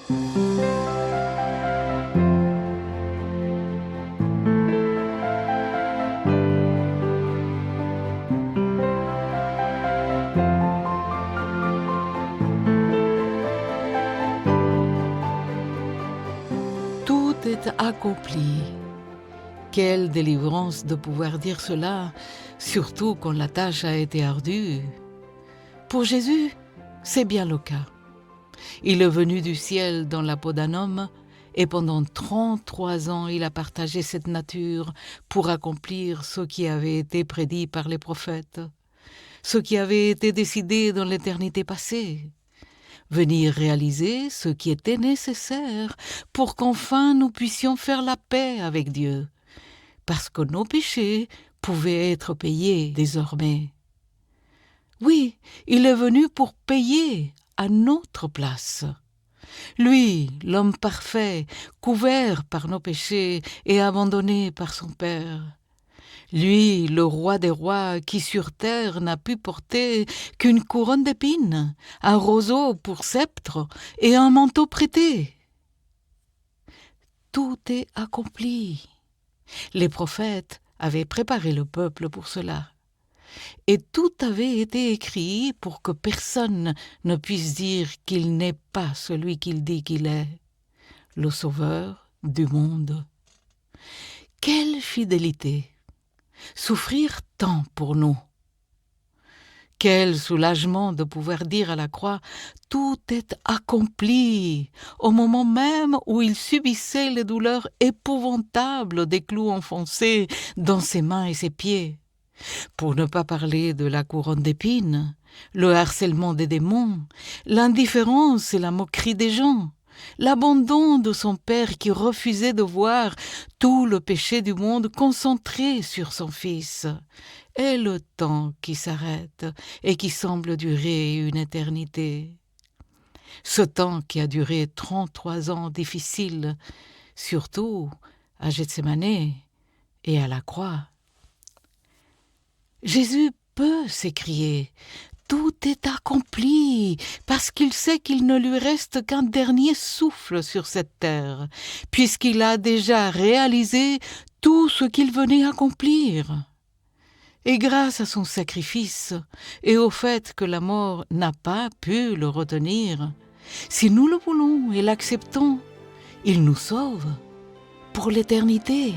Tout est accompli. Quelle délivrance de pouvoir dire cela, surtout quand la tâche a été ardue. Pour Jésus, c'est bien le cas. Il est venu du ciel dans la peau d'un homme et pendant 33 ans, il a partagé cette nature pour accomplir ce qui avait été prédit par les prophètes, ce qui avait été décidé dans l'éternité passée. Venir réaliser ce qui était nécessaire pour qu'enfin nous puissions faire la paix avec Dieu, parce que nos péchés pouvaient être payés désormais. Oui, il est venu pour payer à notre place. Lui, l'homme parfait, couvert par nos péchés et abandonné par son Père. Lui, le roi des rois, qui sur terre n'a pu porter qu'une couronne d'épines, un roseau pour sceptre et un manteau prêté. Tout est accompli. Les prophètes avaient préparé le peuple pour cela. Et tout avait été écrit pour que personne ne puisse dire qu'il n'est pas celui qu'il dit qu'il est, le Sauveur du monde. Quelle fidélité! Souffrir tant pour nous. Quel soulagement de pouvoir dire à la croix « Tout est accompli » au moment même où il subissait les douleurs épouvantables des clous enfoncés dans ses mains et ses pieds. Pour ne pas parler de la couronne d'épines, le harcèlement des démons, l'indifférence et la moquerie des gens, l'abandon de son père qui refusait de voir tout le péché du monde concentré sur son fils, et le temps qui s'arrête et qui semble durer une éternité. Ce temps qui a duré 33 ans difficiles, surtout à Gethsémanée et à la croix. Jésus peut s'écrier « Tout est accompli » parce qu'il sait qu'il ne lui reste qu'un dernier souffle sur cette terre, puisqu'il a déjà réalisé tout ce qu'il venait accomplir. Et grâce à son sacrifice et au fait que la mort n'a pas pu le retenir, si nous le voulons et l'acceptons, il nous sauve pour l'éternité.